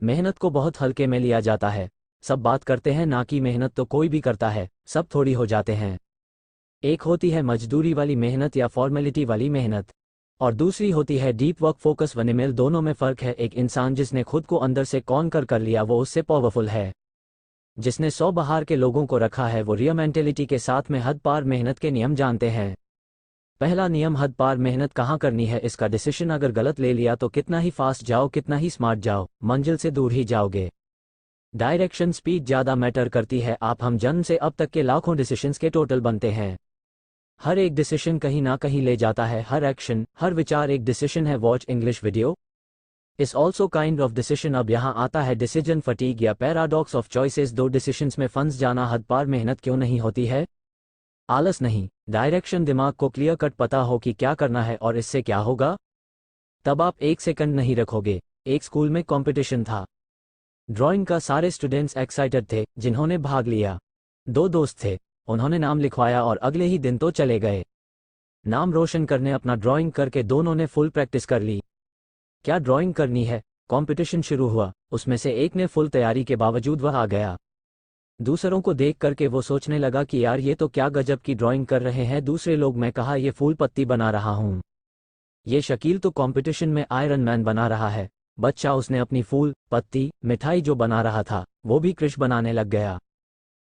मेहनत को बहुत हल्के में लिया जाता है। सब बात करते हैं ना कि मेहनत तो कोई भी करता है, सब थोड़ी हो जाते हैं। एक होती है मजदूरी वाली मेहनत या फॉर्मेलिटी वाली मेहनत, और दूसरी होती है डीप वर्क फोकस वनिमेल। दोनों में फ़र्क है। एक इंसान जिसने खुद को अंदर से कॉन्कर कर लिया वो उससे पावरफुल है। जिसने 100 बाहर के लोगों को रखा है वो रियल मेंटेलिटी के साथ में हद पार मेहनत के नियम जानते हैं। पहला नियम, हद पार मेहनत कहाँ करनी है इसका डिसीजन अगर गलत ले लिया तो कितना ही फास्ट जाओ, कितना ही स्मार्ट जाओ, मंजिल से दूर ही जाओगे। डायरेक्शन स्पीड ज़्यादा मैटर करती है। हम जन्म से अब तक के लाखों डिसीजंस के टोटल बनते हैं। हर एक डिसीजन कहीं ना कहीं ले जाता है। हर एक्शन, हर विचार एक डिसीजन है। वॉच इंग्लिश वीडियो इस ऑल्सो काइंड ऑफ डिसीजन। अब यहाँ आता है डिसीजन फटीग या पैराडॉक्स ऑफ चॉइसेस। दो डिसीजंस में फंस जाना। हद पार मेहनत क्यों नहीं होती है? आलस नहीं, डायरेक्शन। दिमाग को क्लियर कट पता हो कि क्या करना है और इससे क्या होगा, तब आप एक सेकंड नहीं रखोगे। एक स्कूल में कंपटीशन था ड्राइंग का। सारे स्टूडेंट्स एक्साइटेड थे जिन्होंने भाग लिया। दो दोस्त थे, उन्होंने नाम लिखवाया और अगले ही दिन तो चले गए नाम रोशन करने। अपना ड्राइंग करके दोनों ने फुल प्रैक्टिस कर ली। क्या ड्राइंग करनी है? कंपटीशन शुरू हुआ। उसमें से एक ने फुल तैयारी के बावजूद वह आ गया। दूसरों को देख करके वो सोचने लगा कि यार ये तो क्या गजब की ड्राइंग कर रहे हैं दूसरे लोग। मैं कहा ये फूल पत्ती बना रहा हूँ। ये शकील तो कंपटीशन में आयरन मैन बना रहा है। बच्चा, उसने अपनी फूल पत्ती मिठाई जो बना रहा था वो भी कृष बनाने लग गया।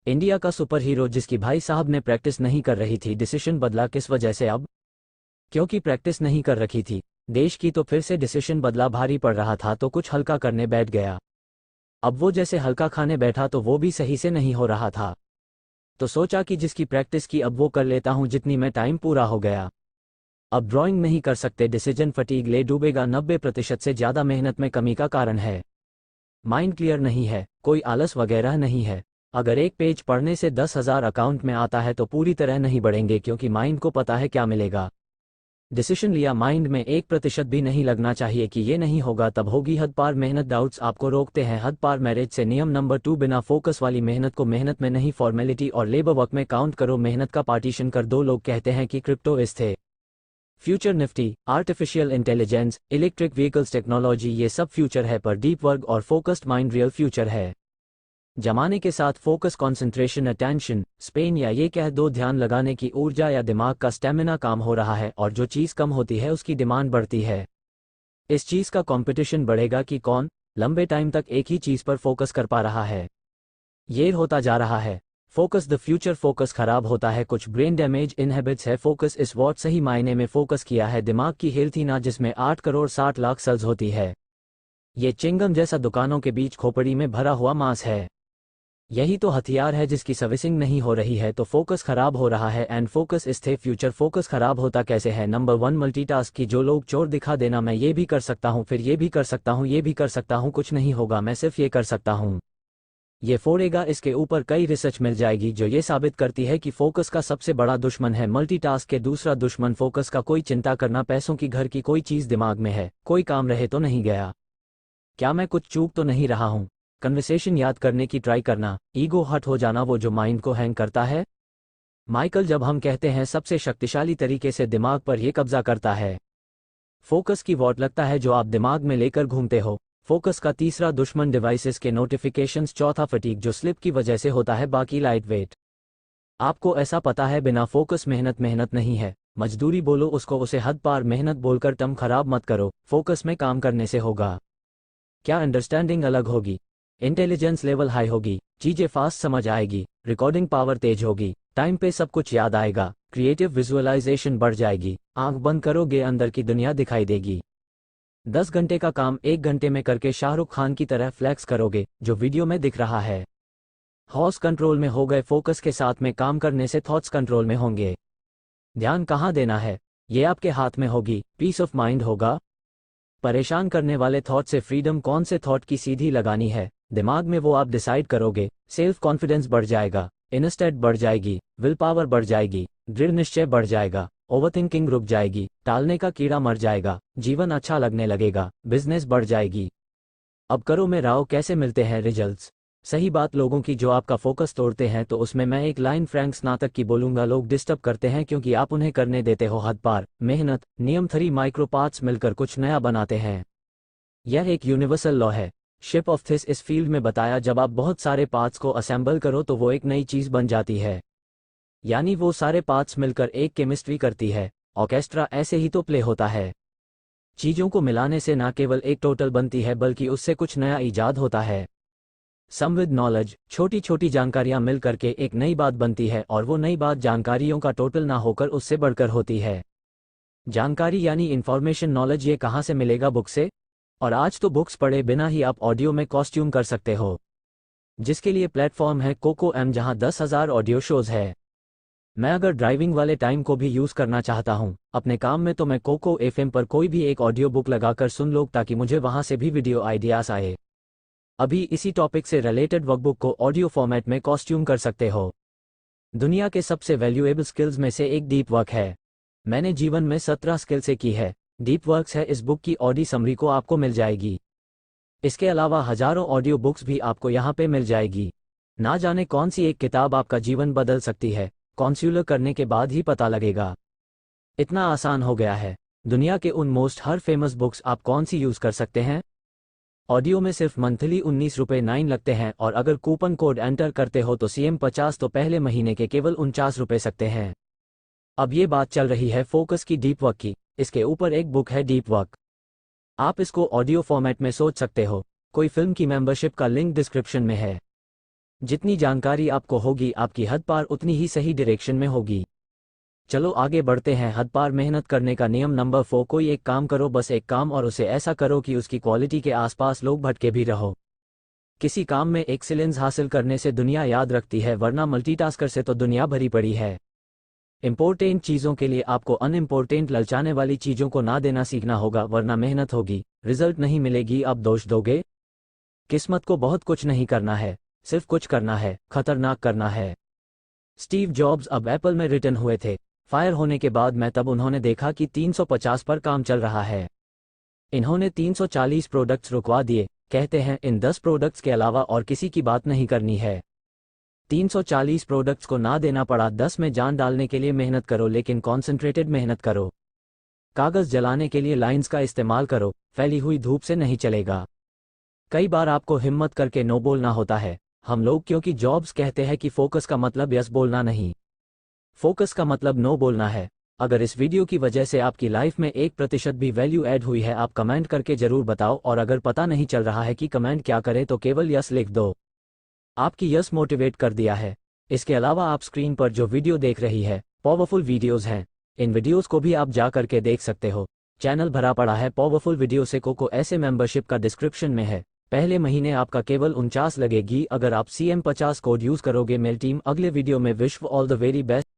इंडिया का सुपर हीरो जिसकी भाई साहब ने प्रैक्टिस नहीं कर रही थी। डिसीजन बदला किस वजह से? अब क्योंकि प्रैक्टिस नहीं कर रखी थी देश की, तो फिर से डिसीजन बदला। भारी पड़ रहा था तो कुछ हल्का करने बैठ गया। अब वो जैसे हल्का खाने बैठा तो वो भी सही से नहीं हो रहा था, तो सोचा कि जिसकी प्रैक्टिस की अब वो कर लेता हूं जितनी में टाइम पूरा हो गया। अब ड्राइंग नहीं कर सकते। डिसीजन फटीग ले डूबेगा। 90% से ज़्यादा मेहनत में कमी का कारण है माइंड क्लियर नहीं है। कोई आलस वगैरह नहीं है। अगर एक पेज पढ़ने से 10,000 अकाउंट में आता है तो पूरी तरह नहीं बढ़ेंगे क्योंकि माइंड को पता है क्या मिलेगा। डिसीजन लिया, माइंड में 1% भी नहीं लगना चाहिए कि ये नहीं होगा, तब होगी हद पार मेहनत। डाउट्स आपको रोकते हैं हद पार मैरिज से। नियम नंबर 2, बिना फोकस वाली मेहनत को मेहनत में नहीं, फॉर्मेलिटी और लेबर वर्क में काउंट करो। मेहनत का पार्टीशन कर दो। लोग कहते हैं कि क्रिप्टो इस थे future, Nifty, artificial intelligence, electric vehicles technology, ये सब फ्यूचर है, पर डीप वर्क और फोकस्ड माइंड रियल फ्यूचर है। जमाने के साथ फोकस, कंसंट्रेशन, अटेंशन स्पेन या ये कह दो ध्यान लगाने की ऊर्जा या दिमाग का स्टेमिना काम हो रहा है, और जो चीज़ कम होती है उसकी डिमांड बढ़ती है। इस चीज़ का कंपटीशन बढ़ेगा कि कौन लंबे टाइम तक एक ही चीज़ पर फोकस कर पा रहा है। ये होता जा रहा है फोकस द फ्यूचर। फोकस खराब होता है, कुछ ब्रेन डैमेज इनहेबिट्स है। फोकस इस वॉट सही मायने में फोकस किया है दिमाग की हेल्थी ना, जिसमें 8 करोड़ 60 लाख सेल्स होती है। ये चिंगम जैसा दुकानों के बीच खोपड़ी में भरा हुआ मांस है। यही तो हथियार है जिसकी सर्विसिंग नहीं हो रही है, तो फोकस खराब हो रहा है। एंड फोकस इस थे फ्यूचर। फोकस खराब होता कैसे है? नंबर 1, मल्टीटास्क की। जो लोग चोर दिखा देना, मैं ये भी कर सकता हूँ, फिर ये भी कर सकता हूँ, ये भी कर सकता हूँ, कुछ नहीं होगा, मैं सिर्फ ये कर सकता हूँ, ये फोड़ेगा। इसके ऊपर कई रिसर्च मिल जाएगी जो ये साबित करती है कि फोकस का सबसे बड़ा दुश्मन है मल्टीटास्क के। दूसरा दुश्मन फोकस का कोई चिंता करना, पैसों की, घर की, कोई चीज़ दिमाग में है, कोई काम रहे तो नहीं गया, क्या मैं कुछ चूक तो नहीं रहा हूँ, कन्वर्सेशन याद करने की ट्राई करना, ईगो हट हो जाना, वो जो माइंड को हैंग करता है। माइकल, जब हम कहते हैं सबसे शक्तिशाली तरीके से दिमाग पर यह कब्जा करता है, फोकस की वॉट लगता है जो आप दिमाग में लेकर घूमते हो। फोकस का तीसरा दुश्मन डिवाइसेस के नोटिफिकेशंस। चौथा फटीग जो स्लिप की वजह से होता है, बाकी लाइट वेट। आपको ऐसा पता है बिना फोकस मेहनत मेहनत नहीं है। मजदूरी बोलो उसको, उसे हद पार मेहनत बोलकर टर्म खराब मत करो। फोकस में काम करने से होगा क्या? अंडरस्टैंडिंग अलग होगी, इंटेलिजेंस लेवल हाई होगी, चीजें फास्ट समझ आएगी, रिकॉर्डिंग पावर तेज होगी, टाइम पे सब कुछ याद आएगा, क्रिएटिव विजुअलाइजेशन बढ़ जाएगी, आंख बंद करोगे अंदर की दुनिया दिखाई देगी। 10 घंटे का काम 1 घंटे में करके शाहरुख खान की तरह फ्लैक्स करोगे जो वीडियो में दिख रहा है। हॉर्स कंट्रोल में हो गए, फोकस के साथ में काम करने से थॉट्स कंट्रोल में होंगे। ध्यान कहाँ देना है ये आपके हाथ में होगी, पीस ऑफ माइंड होगा। परेशान करने वाले थॉट से फ्रीडम, कौन से थॉट की सीधी लगानी है दिमाग में वो आप डिसाइड करोगे। सेल्फ कॉन्फिडेंस बढ़ जाएगा, इनर स्टेट बढ़ जाएगी, विल पावर बढ़ जाएगी, दृढ़ निश्चय बढ़ जाएगा, ओवरथिंकिंग रुक जाएगी, टालने का कीड़ा मर जाएगा, जीवन अच्छा लगने लगेगा, बिजनेस बढ़ जाएगी। अब करो में राव कैसे मिलते हैं रिजल्ट्स? सही बात लोगों की जो आपका फोकस तोड़ते हैं, तो उसमें मैं एक लाइन फ्रैंक स्नातक की बोलूंगा। लोग डिस्टर्ब करते हैं क्योंकि आप उन्हें करने देते हो हद पार मेहनत। नियम 3, माइक्रो पार्ट्स मिलकर कुछ नया बनाते हैं। यह एक यूनिवर्सल लॉ है। Ship of this is field में बताया जब आप बहुत सारे पार्ट्स को असेंबल करो तो वो एक नई चीज़ बन जाती है, यानी वो सारे पार्ट्स मिलकर एक केमिस्ट्री करती है। ऑर्केस्ट्रा ऐसे ही तो प्ले होता है। चीज़ों को मिलाने से ना केवल एक टोटल बनती है बल्कि उससे कुछ नया ईजाद होता है। सम विद नॉलेज, छोटी छोटी जानकारियां मिल करके एक नई बात बनती है और वो नई बात जानकारियों का टोटल ना होकर उससे बढ़कर होती है। जानकारी यानी इंफॉर्मेशन, नॉलेज, ये कहाँ से मिलेगा? बुक से। और आज तो बुक्स पढ़े बिना ही आप ऑडियो में कॉस्ट्यूम कर सकते हो, जिसके लिए प्लेटफॉर्म है कोको एम, जहां 10,000 ऑडियो शोज है। मैं अगर ड्राइविंग वाले टाइम को भी यूज़ करना चाहता हूं अपने काम में तो मैं कोको एफएम पर कोई भी एक ऑडियो बुक लगाकर सुन लो ताकि मुझे वहां से भी वीडियो आइडियाज आए। अभी इसी टॉपिक से रिलेटेड वर्कबुक को ऑडियो फॉर्मेट में कॉस्ट्यूम कर सकते हो। दुनिया के सबसे वैल्यूएबल स्किल्स में से एक डीप वर्क है। मैंने जीवन में 17 स्किल से की है। डीप वर्क्स है, इस बुक की ऑडियो समरी को आपको मिल जाएगी। इसके अलावा हजारों ऑडियो बुक्स भी आपको यहाँ पे मिल जाएगी। ना जाने कौन सी एक किताब आपका जीवन बदल सकती है, कॉन्स्यूलर करने के बाद ही पता लगेगा। इतना आसान हो गया है। दुनिया के उन मोस्ट हर फेमस बुक्स आप कौन सी यूज़ कर सकते हैं? ऑडियो में सिर्फ मंथली 19 रुपये 9 लगते हैं और अगर कूपन कोड एंटर करते हो तो CM50 तो पहले महीने के केवल 49 रुपये सकते हैं। अब ये बात चल रही है फोकस की, डीप वर्क की। इसके ऊपर एक बुक है डीप वर्क। आप इसको ऑडियो फॉर्मेट में सोच सकते हो। कोई फिल्म की मेंबरशिप का लिंक डिस्क्रिप्शन में है। जितनी जानकारी आपको होगी आपकी हद पार उतनी ही सही डायरेक्शन में होगी। चलो आगे बढ़ते हैं। हद पार मेहनत करने का नियम नंबर 4। कोई एक काम करो, बस एक काम, और उसे ऐसा करो कि उसकी क्वालिटी के आसपास लोग भटके भी रहो। किसी काम में एक्सीलेंस हासिल करने से दुनिया याद रखती है, वरना मल्टीटास्कर से तो दुनिया भरी पड़ी है। इंपॉर्टेंट चीज़ों के लिए आपको अनइम्पोर्टेंट ललचाने वाली चीज़ों को ना देना सीखना होगा, वरना मेहनत होगी, रिजल्ट नहीं मिलेगी, आप दोष दोगे। किस्मत को बहुत कुछ नहीं करना है, सिर्फ कुछ करना है, खतरनाक करना है। स्टीव जॉब्स अब एप्पल में रिटर्न हुए थे फायर होने के बाद में, तब उन्होंने देखा कि 350 पर काम चल रहा है। इन्होंने 340 प्रोडक्ट्स रुकवा दिए। कहते हैं इन 10 प्रोडक्ट्स के अलावा और किसी की बात नहीं करनी है। 340 प्रोडक्ट्स को ना देना पड़ा। 10 में जान डालने के लिए मेहनत करो, लेकिन कॉन्सेंट्रेटेड मेहनत करो। कागज जलाने के लिए लाइंस का इस्तेमाल करो, फैली हुई धूप से नहीं चलेगा। कई बार आपको हिम्मत करके नो बोलना होता है। हम लोग, क्योंकि जॉब्स कहते हैं कि फोकस का मतलब यस बोलना नहीं, फोकस का मतलब नो बोलना है। अगर इस वीडियो की वजह से आपकी लाइफ में 1% भी वैल्यू ऐड हुई है, आप कमेंट करके जरूर बताओ। और अगर पता नहीं चल रहा है कि कमेंट क्या करें तो केवल यस लिख दो। आपकी यस मोटिवेट कर दिया है। इसके अलावा आप स्क्रीन पर जो वीडियो देख रही है पावरफुल वीडियोस हैं। इन वीडियोस को भी आप जा करके देख सकते हो। चैनल भरा पड़ा है पावरफुल वीडियो से। कोको ऐसे मेंबरशिप का डिस्क्रिप्शन में है। पहले महीने आपका केवल 49 लगेगी अगर आप CM50 कोड यूज करोगे। मेल टीम अगले वीडियो में। विश्व ऑल द वेरी बेस्ट।